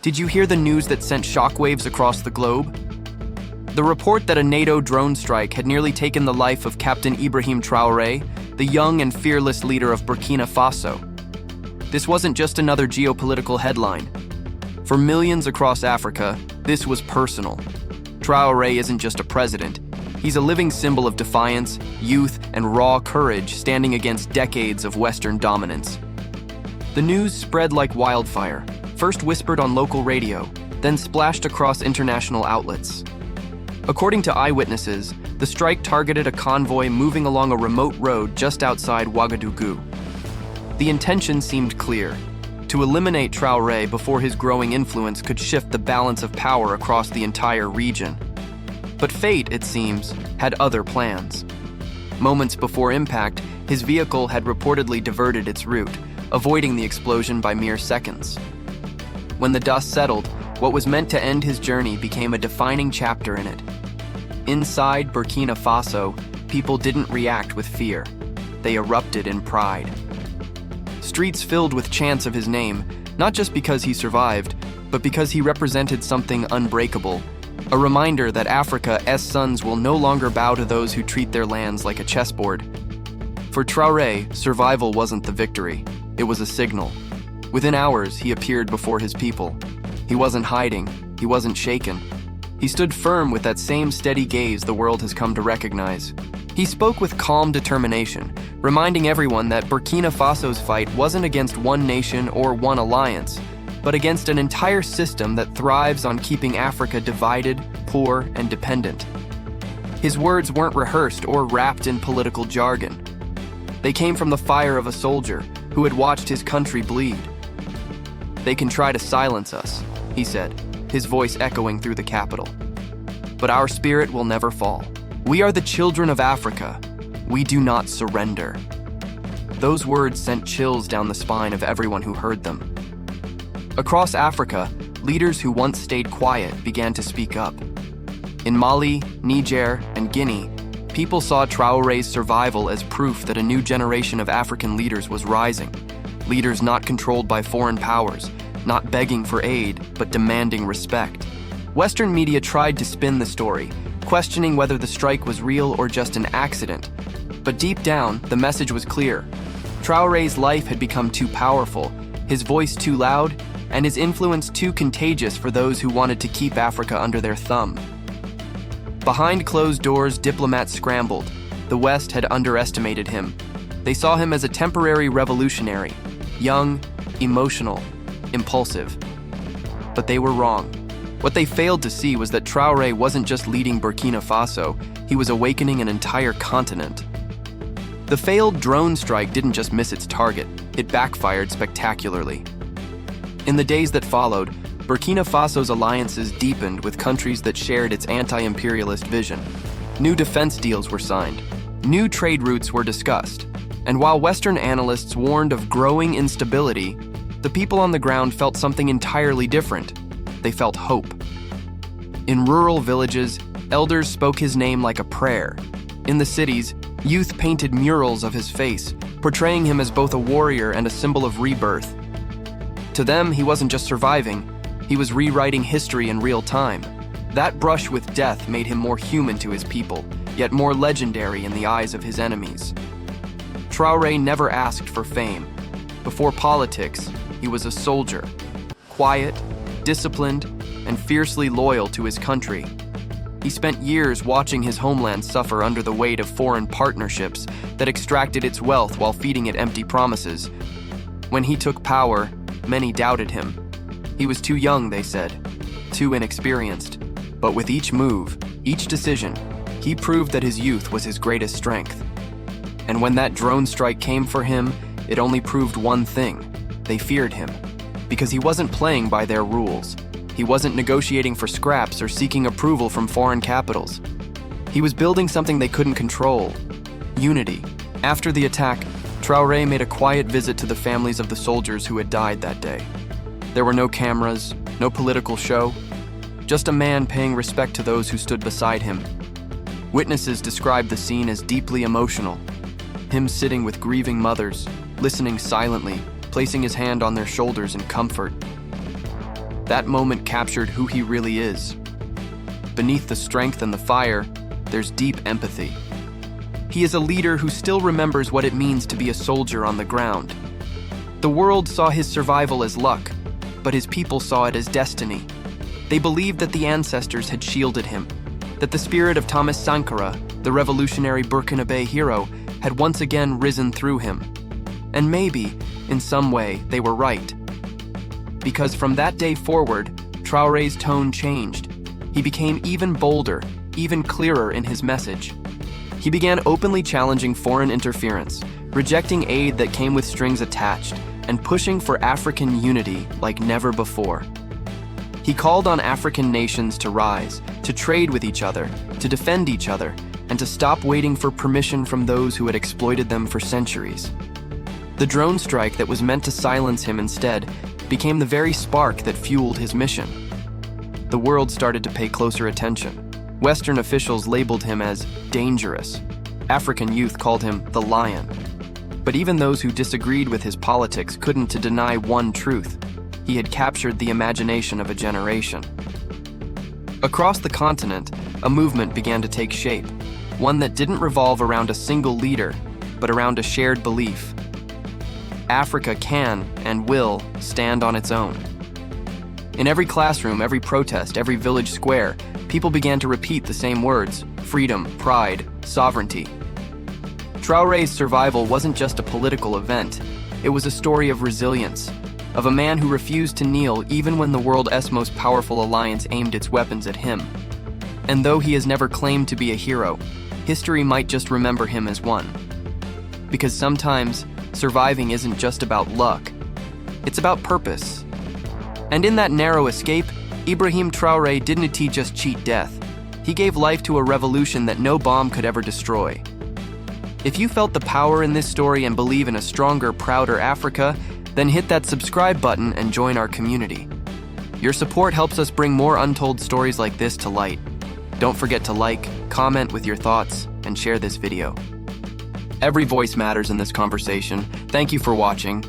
Did you hear the news that sent shockwaves across the globe? The report that a Nato drone strike had nearly taken the life of Captain Ibrahim Traoré, the young and fearless leader of Burkina Faso. This wasn't just another geopolitical headline. For millions across Africa, this was personal. Traoré isn't just a president. He's a living symbol of defiance, youth, and raw courage standing against decades of Western dominance. The news spread like wildfire, first whispered on local radio, then splashed across international outlets. According to eyewitnesses, the strike targeted a convoy moving along a remote road just outside Ouagadougou. The intention seemed clear: to eliminate Traoré before his growing influence could shift the balance of power across the entire region. But fate, it seems, had other plans. Moments before impact, his vehicle had reportedly diverted its route, avoiding the explosion by mere seconds. When the dust settled, what was meant to end his journey became a defining chapter in it. Inside Burkina Faso, people didn't react with fear. They erupted in pride. Streets filled with chants of his name, not just because he survived, but because he represented something unbreakable, a reminder that Africa's sons will no longer bow to those who treat their lands like a chessboard. For Traoré, survival wasn't the victory. It was a signal. Within hours, he appeared before his people. He wasn't hiding. He wasn't shaken. He stood firm with that same steady gaze the world has come to recognize. He spoke with calm determination, reminding everyone that Burkina Faso's fight wasn't against one nation or one alliance, but against an entire system that thrives on keeping Africa divided, poor, and dependent. His words weren't rehearsed or wrapped in political jargon. They came from the fire of a soldier who had watched his country bleed. "They can try to silence us," he said, his voice echoing through the capital. "But our spirit will never fall. We are the children of Africa. We do not surrender." Those words sent chills down the spine of everyone who heard them. Across Africa, leaders who once stayed quiet began to speak up. In Mali, Niger, and Guinea, people saw Traoré's survival as proof that a new generation of African leaders was rising. Leaders not controlled by foreign powers, not begging for aid, but demanding respect. Western media tried to spin the story, questioning whether the strike was real or just an accident. But deep down, the message was clear. Traoré's life had become too powerful, his voice too loud, and his influence too contagious for those who wanted to keep Africa under their thumb. Behind closed doors, diplomats scrambled. The West had underestimated him. They saw him as a temporary revolutionary, young, emotional, impulsive. But they were wrong. What they failed to see was that Traoré wasn't just leading Burkina Faso, he was awakening an entire continent. The failed drone strike didn't just miss its target, it backfired spectacularly. In the days that followed, Burkina Faso's alliances deepened with countries that shared its anti-imperialist vision. New defense deals were signed. New trade routes were discussed. And while Western analysts warned of growing instability, the people on the ground felt something entirely different. They felt hope. In rural villages, elders spoke his name like a prayer. In the cities, youth painted murals of his face, portraying him as both a warrior and a symbol of rebirth. To them, he wasn't just surviving, he was rewriting history in real time. That brush with death made him more human to his people, yet more legendary in the eyes of his enemies. Traoré never asked for fame. Before politics, he was a soldier, quiet, disciplined, and fiercely loyal to his country. He spent years watching his homeland suffer under the weight of foreign partnerships that extracted its wealth while feeding it empty promises. When he took power, many doubted him. He was too young, they said, too inexperienced. But with each move, each decision, he proved that his youth was his greatest strength. And when that drone strike came for him, it only proved one thing: they feared him. Because he wasn't playing by their rules. He wasn't negotiating for scraps or seeking approval from foreign capitals. He was building something they couldn't control: unity. After the attack, Traoré made a quiet visit to the families of the soldiers who had died that day. There were no cameras, no political show, just a man paying respect to those who stood beside him. Witnesses described the scene as deeply emotional. Him sitting with grieving mothers, listening silently, placing his hand on their shoulders in comfort. That moment captured who he really is. Beneath the strength and the fire, there's deep empathy. He is a leader who still remembers what it means to be a soldier on the ground. The world saw his survival as luck, but his people saw it as destiny. They believed that the ancestors had shielded him, that the spirit of Thomas Sankara, the revolutionary Burkina Faso hero, had once again risen through him. And maybe, in some way, they were right. Because from that day forward, Traoré's tone changed. He became even bolder, even clearer in his message. He began openly challenging foreign interference, rejecting aid that came with strings attached, and pushing for African unity like never before. He called on African nations to rise, to trade with each other, to defend each other, and to stop waiting for permission from those who had exploited them for centuries. The drone strike that was meant to silence him instead became the very spark that fueled his mission. The world started to pay closer attention. Western officials labeled him as dangerous. African youth called him the lion. But even those who disagreed with his politics couldn't deny one truth. He had captured the imagination of a generation. Across the continent, a movement began to take shape, one that didn't revolve around a single leader, but around a shared belief. Africa can and will stand on its own. In every classroom, every protest, every village square, people began to repeat the same words: freedom, pride, sovereignty. Traoré's survival wasn't just a political event, it was a story of resilience, of a man who refused to kneel even when the world's most powerful alliance aimed its weapons at him. And though he has never claimed to be a hero, history might just remember him as one. Because sometimes, surviving isn't just about luck, it's about purpose. And in that narrow escape, Ibrahim Traoré didn't just cheat death. He gave life to a revolution that no bomb could ever destroy. If you felt the power in this story and believe in a stronger, prouder Africa, then hit that subscribe button and join our community. Your support helps us bring more untold stories like this to light. Don't forget to like, comment with your thoughts, and share this video. Every voice matters in this conversation. Thank you for watching.